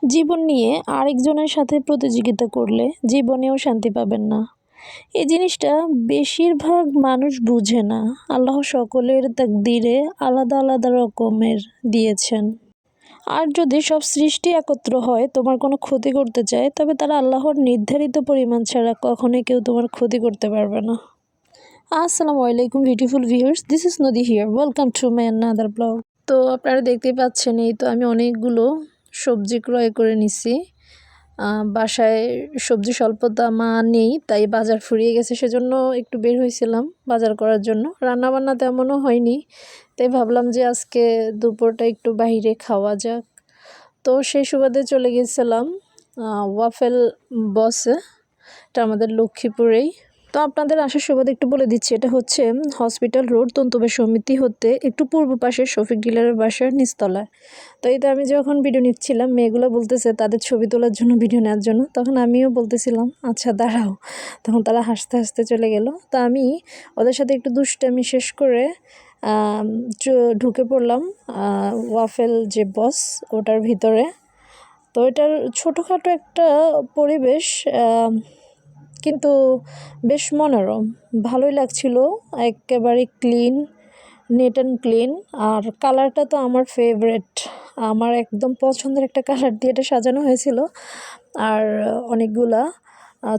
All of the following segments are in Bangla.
জীবন নিয়ে আরেকজনের সাথে প্রতিযোগিতা করলে জীবনেও শান্তি পাবেন না। এই জিনিসটা বেশিরভাগ মানুষ বুঝে না। আল্লাহ সকলের তাকদীরে আলাদা আলাদা রকমের দিয়েছেন। আর যদি সব সৃষ্টি একত্র হয় তোমার কোনো ক্ষতি করতে চায়, তবে তারা আল্লাহর নির্ধারিত পরিমাণ ছাড়া কখনোই কেউ তোমার ক্ষতি করতে পারবে না। আসসালামু আলাইকুম বিউটিফুল ভিউয়ার্স, দিস ইজ নদী here, welcome to my another blog. তো আপনারা দেখতেই পাচ্ছেন, এই তো আমি অনেকগুলো সবজি ক্রয় করে নিছি। বাসায় সবজি স্বল্পতা নেই, তাই বাজার ফুরিয়ে গেছে, সেজন্য একটু বের হয়েছিলাম বাজার করার জন্য। রান্নাবান্না তেমনও হয়নি, তাই ভাবলাম যে আজকে দুপুরটা একটু বাইরে খাওয়া যাক। তো সেই সুবাদে চলে গেছিলাম ওয়াফেল বসে, এটা আমাদের লক্ষ্মীপুরেই। তো আপনাদের আসার সুবাদে একটু বলে দিচ্ছি, এটা হচ্ছে হসপিটাল রোড, তন্তুবে সমিতি হতে একটু পূর্ব পাশে শফিক ডিলারের বাসার নিচতলায়। তো এই তো আমি যখন ভিডিও নিচ্ছিলাম, মেয়েগুলো বলতেছে তাদের ছবি তোলার জন্য, ভিডিও নেওয়ার জন্য, তখন আমিও বলতেছিলাম আচ্ছা দাঁড়াও। তখন তারা হাসতে হাসতে চলে গেল। তো আমি ওদের সাথে একটু দুষ্টামি শেষ করে ঢুকে পড়লাম ওয়াফেল যে বস ওটার ভিতরে। তো এটার ছোটোখাটো একটা পরিবেশ, কিন্তু বেশ মনোরম, ভালোই লাগছিল। একেবারে ক্লিন, নেট অ্যান্ড ক্লিন। আর কালারটা তো আমার ফেভারেট, আমার একদম পছন্দের একটা কালার দিয়ে এটা সাজানো হয়েছিল। আর অনেকগুলা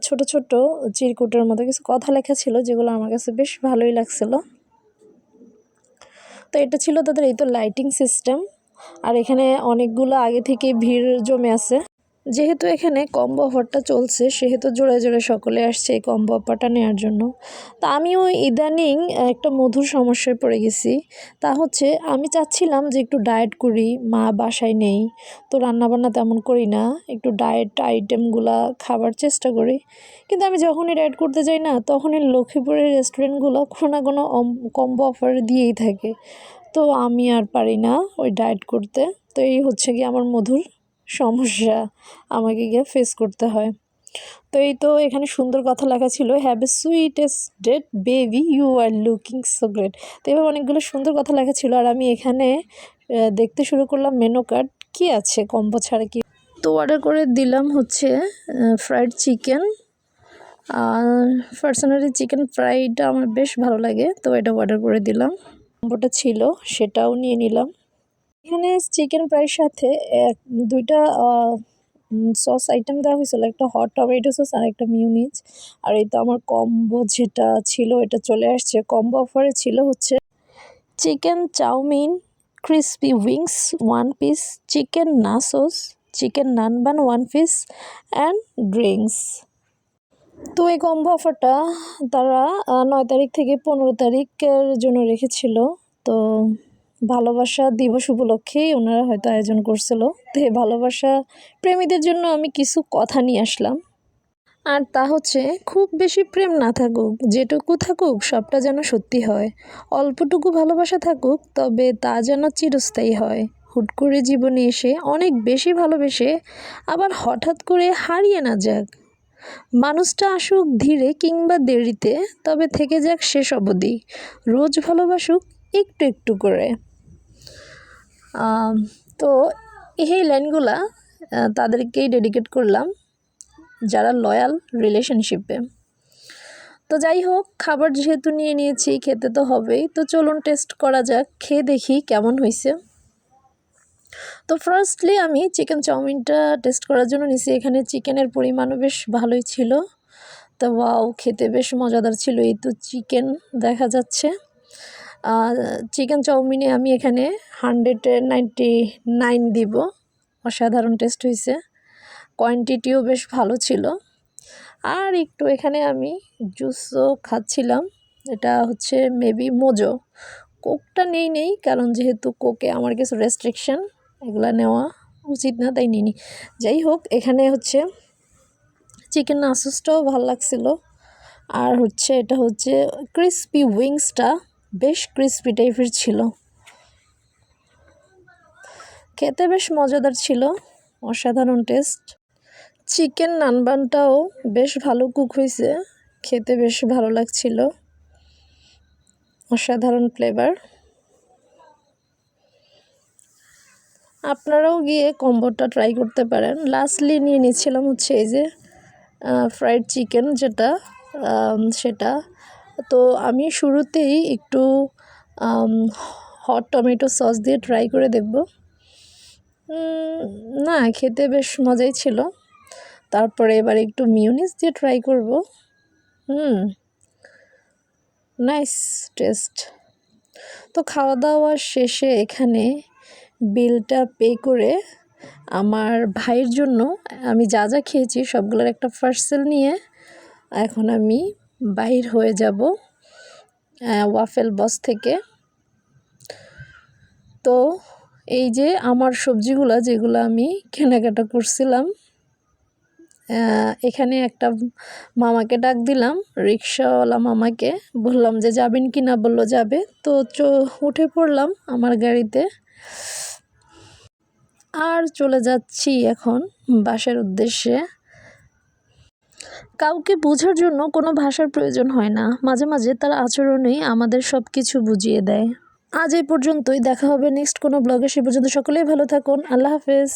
ছোট ছোট চিরকুটের মতো কিছু কথা লেখা ছিল, যেগুলো আমার কাছে বেশ ভালোই লাগছিল। তো এটা ছিল তাদের এই তো লাইটিং সিস্টেম। আর এখানে অনেকগুলো আগে থেকে ভিড় জমে আছে। যেহেতু এখানে কম্বো অফারটা চলছে, সেহেতু জোড়ে জোড়ে সকলে আসছে এই কম্বো অফারটা নেওয়ার জন্য। তা আমিও ইদানিং একটা মধুর সমস্যায় পড়ে গেছি। তা হচ্ছে আমি চাচ্ছিলাম যে একটু ডায়েট করি, মা বাসায় নেই, তো রান্নাবান্না তেমন করি না, একটু ডায়েট আইটেমগুলা খাবার চেষ্টা করি। কিন্তু আমি যখনই ডায়েট করতে যাই না, তখনই লক্ষ্মীপুরের রেস্টুরেন্টগুলো কোনো না কোনো কম্বো অফার দিয়েই থাকে। তো আমি আর পারি না ওই ডায়েট করতে। তো এই হচ্ছে কি আমার মধুর সমস্যা, আমাকে গিয়ে ফেস করতে হয়। তো এই তো এখানে সুন্দর কথা লেখা ছিল, have a sweetest date baby, you are looking so great. তো এবার অনেকগুলো সুন্দর কথা লেখা ছিল। আর আমি এখানে দেখতে শুরু করলাম মেনু কার্ড, কী আছে কম্বো ছাড়া কি। তো অর্ডার করে দিলাম হচ্ছে ফ্রাইড চিকেন। আর পার্সোনালি চিকেন ফ্রাইটা আমার বেশ ভালো লাগে, তো এটা অর্ডার করে দিলাম। কম্বোটা ছিল সেটাও নিয়ে নিলাম। এখানে চিকেন ফ্রাইয়ের সাথে দুইটা সস আইটেম দেওয়া হয়েছিল, একটা হট টমেটো সস আর একটা মিউনিজ। আর এই তো আমার কম্বো যেটা ছিল এটা চলে আসছে। কম্বো অফারে ছিল হচ্ছে chicken chowmein crispy wings 1 piece, chicken nachos, chicken naan bun 1 piece and drinks. তো এই কম্বো অফারটা তারা 9 তারিখ থেকে 15 তারিখের জন্য রেখেছিল। তো ভালোবাসা দিবস উপলক্ষেই ওনারা হয়তো আয়োজন করছিল। তো এই ভালোবাসা প্রেমীদের জন্য আমি কিছু কথা নিয়ে আসলাম। আর তা হচ্ছে, খুব বেশি প্রেম না থাকুক, যেটুকু থাকুক সবটা যেন সত্যি হয়। অল্পটুকু ভালোবাসা থাকুক, তবে তা যেন চিরস্থায়ী হয়। হুট করে জীবনে এসে অনেক বেশি ভালোবেসে আবার হঠাৎ করে হারিয়ে না যাক। মানুষটা আসুক ধীরে কিংবা দেরিতে, তবে থেকে যাক শেষ অবধি। রোজ ভালোবাসুক একটু একটু করে। তো এই লাইনগুলা তাদেরকেই ডেডিকেট করলাম যারা লয়াল রিলেশনশিপে। তো যাই হোক, খাবার যেহেতু নিয়ে নিয়েছি, খেতে তো হবেই। তো চলুন টেস্ট করা যাক, খেয়ে দেখি কেমন হয়েছে। তো ফার্স্টলি আমি চিকেন চাউমিনটা টেস্ট করার জন্য নিছি। এখানে চিকেনের পরিমাণও বেশ ভালোই ছিল। তো ওয়াও, খেতে বেশ মজাদার ছিল। এই তো চিকেন দেখা যাচ্ছে। চিকেন চাউমিনে আমি এখানে 199 দিব। অসাধারণ টেস্ট হয়েছে, কোয়ান্টিটিও বেশ ভালো ছিল। আর একটু এখানে আমি জুসও খাচ্ছিলাম, এটা হচ্ছে মেবি মোজো। কোকটা নেই, কারণ যেহেতু কোকে আমার কিছু রেস্ট্রিকশন, এগুলা নেওয়া উচিত না, তাই নিইনি। যাই হোক, এখানে হচ্ছে চিকেন নাসুসটাও ভালো লাগছিল। আর হচ্ছে এটা হচ্ছে ক্রিসপি উইংসটা বেশ ক্রিসপি টাইপের ছিল, খেতে বেশ মজাদার ছিল, অসাধারণ টেস্ট। চিকেন নানবানটাও বেশ ভালো কুক হয়েছে, খেতে বেশ ভালো লাগছিল, অসাধারণ ফ্লেভার। আপনারাও গিয়ে কম্বোটা ট্রাই করতে পারেন। লাস্টলি নিয়ে নিচ্ছিলাম হচ্ছে এই যে ফ্রাইড চিকেন যেটা সেটা। তো আমি শুরুতেই একটু হট টমেটো সস দিয়ে ট্রাই করে দেখব। না, খেতে বেশ মজাই ছিল। তারপরে এবার একটু মিউনিস দিয়ে ট্রাই করব। Nice test. তো খাওয়া দাওয়া শেষে এখানে বিলটা পে করে আমার ভাইয়ের জন্য আমি যা যা খেয়েছি সবগুলোর একটা পার্সেল নিয়ে এখন আমি বাহির হয়ে যাব ওয়াফেল বস থেকে। তো এই যে আমার সবজিগুলো যেগুলো আমি কেনাকাটা করছিলাম, এখানে একটা মামাকে ডাক দিলাম, রিক্সাওয়ালা মামাকে বললাম যে যাবেন কি না, বললো যাবে। তো উঠে পড়লাম আমার গাড়িতে আর চলে যাচ্ছি এখন বাসার উদ্দেশ্যে। কাউকে বোঝার জন্য কোনো ভাষার প্রয়োজন হয় না, মাঝে মাঝে তার আচরণেই আমাদের সব কিছু বুঝিয়ে দেয়। আজ এই পর্যন্তই, দেখা হবে নেক্সট কোনো ব্লগে। সে পর্যন্ত সকলেই ভালো থাকুন। আল্লাহ হাফেজ।